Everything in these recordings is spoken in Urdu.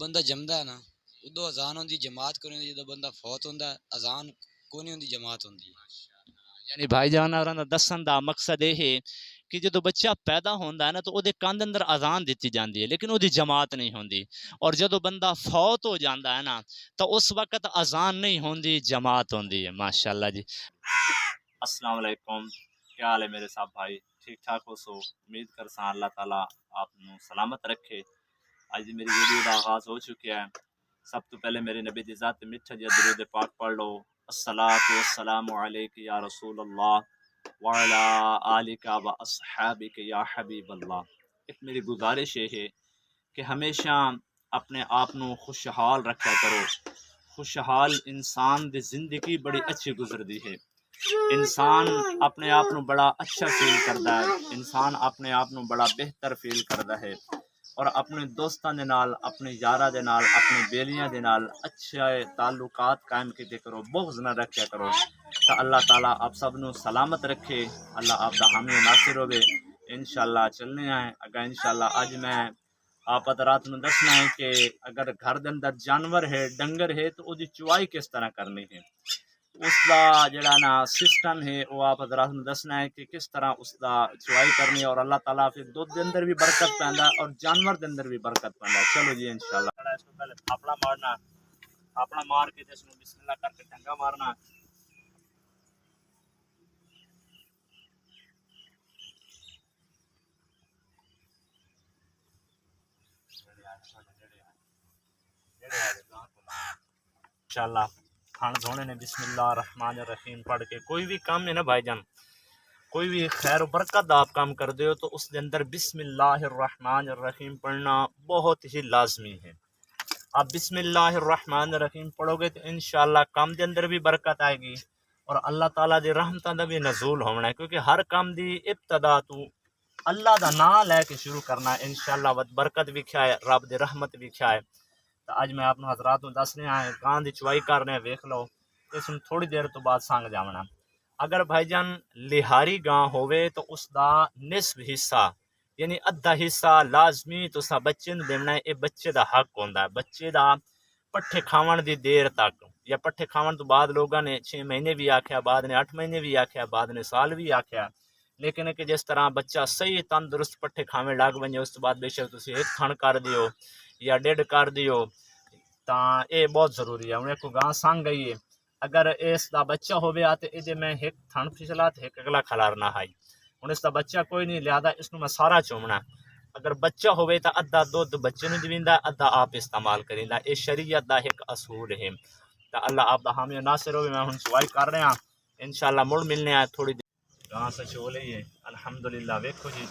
بندہ جمدا ہے نا ادو اذان ہوندی جماعت کو نہیں ہوندی، جدو بندہ فوت ہوندا ہے اذان کو نہیں ہوندی جماعت ہوندی ہے۔ یعنی بھائی جان ہوراں دا دسن دا مقصد یہ ہے کہ جدو بچہ پیدا ہوندا ہے نا تو او دے کان دے اندر اذان دتی جاندی ہے لیکن او دی جماعت نہیں ہوندی، اور جدو بندہ فوت ہو جاندا ہے نا تو اس وقت اذان نہیں ہوندی جماعت ہوندی ہے۔ ماشاءاللہ جی۔ السلام علیکم، کیا حال ہے میرے صاحب بھائی؟ ٹھیک ٹھاک ہو؟ سو امید کرساں اللہ تعالیٰ آپ نو سلامت رکھے۔ اج دی میری ویڈیو دا آغاز ہو چکیا ہے۔ سب تو پہلے میرے نبی دی ذات تے میٹھا جہا درود پاک پڑھ لو۔ الصلاۃ والسلام علیک یا رسول اللہ وعلی آلک و اصحابک یا حبیب اللہ۔ ایک میری گزارش یہ ہے کہ ہمیشہ اپنے آپ نو خوشحال رکھا کرو۔ خوشحال انسان دی زندگی بڑی اچھی گزردی ہے۔ انسان اپنے آپ نو بڑا اچھا فیل کردا ہے، انسان اپنے آپ نو بڑا بہتر فیل کردا ہے، اور اپنے دوستاں دے نال، اپنے یاراں دے نال، اپنے بیلیاں دے نال اچھے تعلقات قائم کیتے کرو، بغض نہ رکھیا کرو۔ تو اللہ تعالیٰ آپ سب نو سلامت رکھے، اللہ آپ دا حامی و ناصر ہوے۔ انشاءاللہ چلنے آئے اگر انشاءاللہ اج میں آپ رات نو دسنا ہے کہ اگر گھر دے اندر جانور ہے، ڈنگر ہے، تو وہ دی چوائی کس طرح کرنی ہے، اس دا جڑا نا سسٹم ہے وہ آپ حضرات نے دسنا ہے کہ کس طرح اس دا چوائی کرنی ہے، اور اللہ تعالیٰ پھر دودھ دے اندر بھی برکت پیندا اور جانور دے اندر بھی برکت پیندا۔ چلو جی انشاءاللہ اس کو پہلے تھاپڑا مارنا، تھاپڑا مار کے اس کو بسم اللہ کر کے ٹنگا مارنا۔ انشاءاللہ کھان دھونے نے بسم اللہ الرحمن الرحیم پڑھ کے کوئی بھی کام ہے نا بھائی جان، کوئی بھی خیر و برکت آپ کام کر دے ہو تو اس کے اندر بسم اللہ الرحمن الرحیم پڑھنا بہت ہی لازمی ہے۔ آپ بسم اللہ الرحمن الرحیم پڑھو گے تو انشاءاللہ کام دے اندر بھی برکت آئے گی، اور اللہ تعالیٰ دی رحمتاں دا بھی نزول ہونا ہے، کیونکہ ہر کام دی ابتدا تو اللہ دا نام لے کے شروع کرنا ہے۔ انشاءاللہ برکت بھی کھائے، رب دی رحمت بھی کھائے۔ تو اج میں آپ حضرات نو دسنے آئے گاں دی چوائی کرنے ویکھ لو، اس میں تھوڑی دیر تو بعد سانگ جاونا۔ اگر بھائی جان لہاری گاں ہوئے تو اس دا نصف حصہ یعنی ادھا حصہ لازمی تسا بچے نو دینا ہے، اے بچے دا حق ہوندا ہے۔ بچے دا پٹھے کھاون دی دیر تک، یا پٹھے کھاون تو بعد لوگاں نے 6 مہینے بھی آکھیا، بعد نے 8 مہینے بھی آکھیا، بعد نے سال بھی آکھیا، لیکن کہ جس طرح بچہ صحیح تندرست پٹھے کھاویں لگ ونجے اس تو بعد بے شک تسی ایک تھن کر دیو یا ڈیڑھ کر دیو تاں اے بہت ضروری ہے۔ ہن ایک گاں سنگ گئی ہے، اگر اس دا بچہ ہوئے تے اے میں ایک تھن پھسلا تے ایک اگلا کھلارنا ہے، ہن اس دا بچہ کوئی نہیں، لہذا اس نو میں سارا چومنا۔ اگر بچہ ہوئے تا ادھا دودھ بچے نو دیویندا، ادھا آپ استعمال کریندا، اے شریعت دا ایک اصول ہے۔ تا اللہ آپ دا حامی و ناصر ہوئے۔ میں ہن سوال کر رہا ہاں، انشاءاللہ مڑ ملنے آئے تھوڑی دیر گاں سے چو لئی ہے۔ الحمدللہ ویکھو جی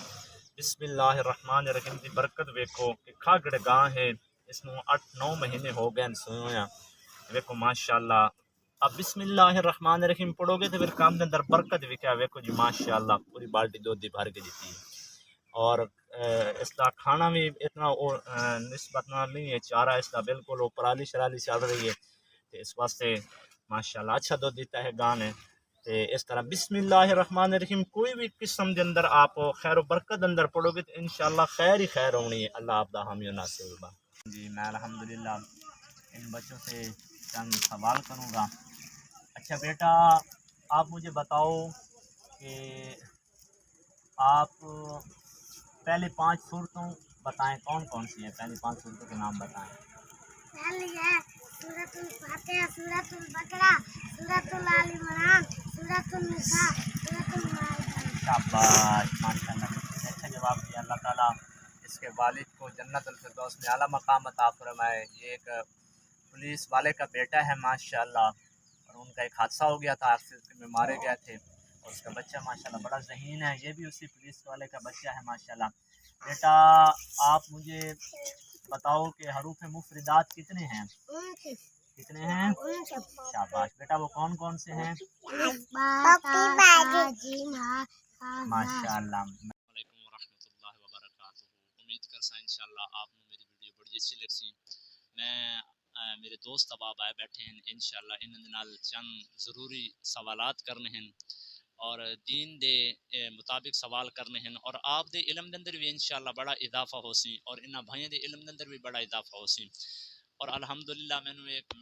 بسم اللہ الرحمن الرحیم دی برکت ویکھو کہ کھاگڑ گاں ہے، اس نو 8-9 مہینے ہو گئے سویا، ویکھو ماشاءاللہ۔ اب بسم اللہ الرحمن الرحیم پڑھو گے تو پھر کام کے اندر برکت بھی کیا، ویکھو جی ماشاءاللہ پوری بالٹی دودھ دی بھر کے دیتی ہے، اور اس کا کھانا بھی اتنا نسبت نہ نہیں ہے، چارہ اس کا بالکل پرالی شرالی چل رہی ہے، تو اس واسطے ماشاءاللہ اچھا دودھ دیتا ہے گاں نے۔ تے اس طرح بسم اللہ الرحمن الرحیم کوئی بھی قسم دے اندر آپ خیر و برکت اندر پڑھو گے تو انشاءاللہ خیر ہی خیر ہونی ہے۔ اللہ آپ دا حامی و ناصر ہوگا۔ جی میں الحمدللہ ان بچوں سے چند سوال کروں گا۔ اچھا بیٹا آپ مجھے بتاؤ کہ آپ پہلے 5 صورتوں بتائیں کون کون سی ہیں، پہلی 5 صورتوں کے نام بتائیں۔ پہلی ہے سورۃ الفاتحہ، سورۃ البقرہ، سورۃ آل عمران، سورۃ النساء، سورۃ المائدہ۔ شاباش ماشاءاللہ، اچھا جواب دیا۔ اللہ تعالیٰ اس کے والد کو جنت الفردوس میں اعلیٰ مقام عطا فرمائے۔ یہ ایک پولیس والے کا بیٹا ہے ماشاءاللہ، اور ان کا ایک حادثہ ہو گیا تھا، ایکسیڈنٹ میں مارے گئے تھے، اور اس کا بچہ ماشاءاللہ بڑا ذہین ہے، یہ بھی اسی پولیس والے کا بچہ ہے ماشاءاللہ۔ بیٹا آپ مجھے بتاؤ کہ حروف مفردات کتنے ہیں؟ کتنے ہیں؟ شاباش بیٹا، وہ کون کون سے ہیں؟ ماشاءاللہ۔ السلام علیکم ورحمۃ اللہ وبرکاتہ۔ امید کرسا انشاءاللہ آپ کو میری ویڈیو بڑی اچھی لگ سی۔ میں میرے دوست اب آئے بیٹھے ہیں، انشاءاللہ انہاں دے نال چند ضروری سوالات کرنے ہیں، اور دین دے مطابق سوال کرنے ہیں اور آپ دے علم دے اندر بھی انشاءاللہ بڑا اضافہ ہو سی اور انہاں بھائیوں دے علم دے اندر بھی بڑا اضافہ ہو سی اور الحمدللہ میں نے ایک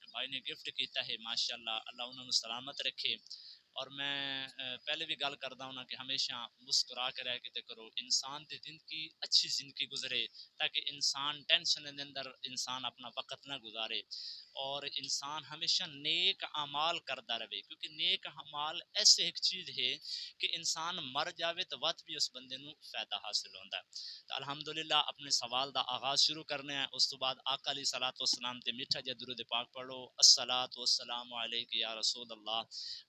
بھائی نے گفٹ کیتا ہے ماشاءاللہ اللہ انہوں نے سلامت رکھے اور میں پہلے بھی گل کردا ہوں کہ ہمیشہ مسکرا کے رہ کے کرو انسان دی زندگی اچھی زندگی گزرے تاکہ انسان ٹینشن دے اندر انسان اپنا وقت نہ گزارے اور انسان ہمیشہ نیک اعمال کرتا رہے کیونکہ نیک اعمال ایسے ایک چیز ہے کہ انسان مر جاوے تو وقت بھی اس بندے نو فائدہ حاصل ہوتا ہے تو الحمدللہ اپنے سوال دا آغاز شروع کرنے ہیں اس تو بعد آقا علیہ الصلوۃ والسلام تے میٹھا جا درود پاک پڑھو الصلاۃ والسلام علیک یا رسول اللہ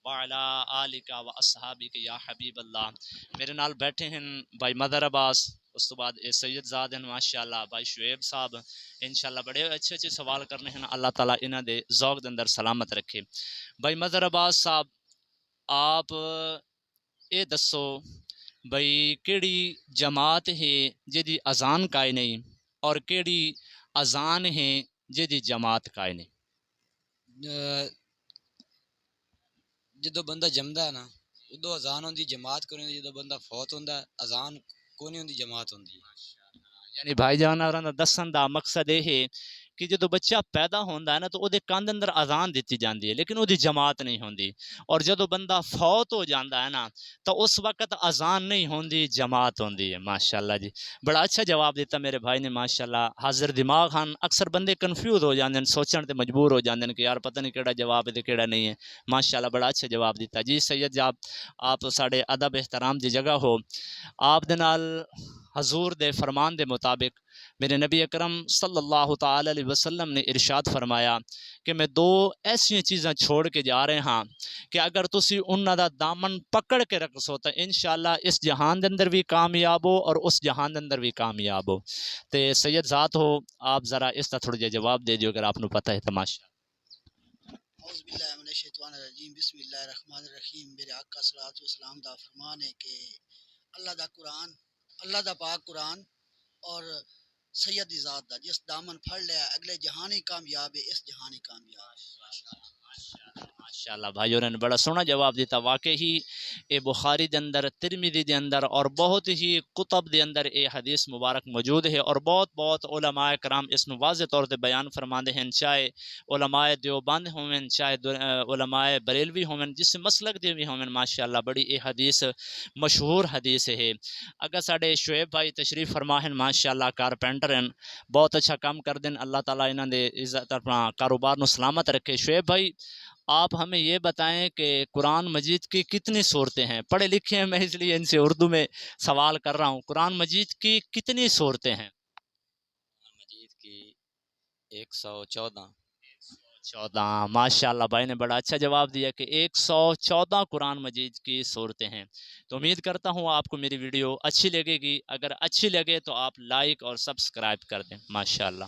وعلی آلک و اصحابک یا حبیب اللہ میرے نال بیٹھے ہیں بھائی مدر عباس اس تو بعد سید زاد ہیں ماشاءاللہ بھائی شعیب صاحب انشاءاللہ بڑے اچھے اچھے سوال کرنے ہیں اللہ تعالیٰ انہاں دے ذوق دے اندر سلامت رکھے بھائی مدر عباس صاحب آپ اے دسو بھائی کیڑی جماعت ہے جدی اذان کائے نہیں اور کیڑی اذان ہے جدی جماعت کائے نہیں جدو بندہ جمدا ہے نا ادو اذان ہوندی جماعت کونی ہوندی جدو بندہ فوت ہوندا ہے اذان کونی ہوندی جماعت ہوندی یعنی بھائی جان اور دسن دا مقصد یہ ہے کہ جدو بچہ پیدا ہوندا ہے نا تو وہ کان اندر اذان دیتی جاندی ہے لیکن وہ جماعت نہیں ہوندی اور جدو بندہ فوت ہو جاندا ہے نا تو اس وقت اذان نہیں ہوندی جماعت ہوندی ہے ماشاءاللہ جی بڑا اچھا جواب دیتا میرے بھائی نے ماشاءاللہ حاضر دماغ ہن اکثر بندے کنفیوز ہو جاندے ہیں سوچن تے مجبور ہو جاندے ہیں کہ یار پتہ نہیں کیڑا جواب ہے تے کیڑا نہیں ہے ماشاءاللہ بڑا اچھا جواب دیتا جی سید جاب آپ ساڈے ادب احترام دی جگہ ہو آپ دے نال حضور دے فرمان دے مطابق میرے نبی اکرم صلی اللہ تعالی علیہ وسلم نے ارشاد فرمایا کہ میں دو ایسی چیزاں چھوڑ کے جا رہے ہاں کہ اگر تسی انہاں دا دامن پکڑ کے رکھ سو تو انشاءاللہ اس جہان دے اندر بھی کامیاب ہو اور اس جہان دے اندر بھی کامیاب ہو تے سید ذات ہو آپ ذرا اس کا تھوڑا جا جواب دے دیو اگر آپ نو پتہ ہے تماشا اعوذ باللہ من الشیطان الرجیم بسم اللہ الرحمن الرحیم میرے آقا صلی اللہ علیہ وسلم دا فرمان ہے کہ اللہ دا قرآن اللہ دا پاک قرآن اور سید دی ذات دا جس دامن پھڑ لیا اگلے جہانی کامیاب ہے اس جہانی کامیاب ماشاءاللہ بھائیوں نے بڑا سونا جواب دیتا واقعی اے بخاری دے اندر ترمذی دے اندر اور بہت ہی کتب دے اندر اے حدیث مبارک موجود ہے اور بہت علماء کرام اس نو واضح طور تے بیان فرماندے ہیں چاہے علماء دیوبند ہوون چاہے علماء بریلوی ہوون جس مسلک دے بھی ہوون ماشاءاللہ بڑی اے حدیث مشہور حدیث ہے اگر ساڈے شعیب بھائی تشریف فرما ہیں ماشاءاللہ کارپینٹر ہیں بہت اچھا کام کر دیں اللہ تعالیٰ انہاں دے عزت اپنا کاروبار نو سلامت رکھے شعیب بھائی آپ ہمیں یہ بتائیں کہ قرآن مجید کی کتنی صورتیں ہیں پڑھے لکھے ہیں میں اس لیے ان سے اردو میں سوال کر رہا ہوں قرآن مجید کی کتنی صورتیں ہیں مجید کی 114 14 ماشاءاللہ بھائی نے بڑا اچھا جواب دیا کہ 114 قرآن مجید کی صورتیں ہیں تو امید کرتا ہوں آپ کو میری ویڈیو اچھی لگے گی اگر اچھی لگے تو آپ لائک اور سبسکرائب کر دیں ماشاءاللہ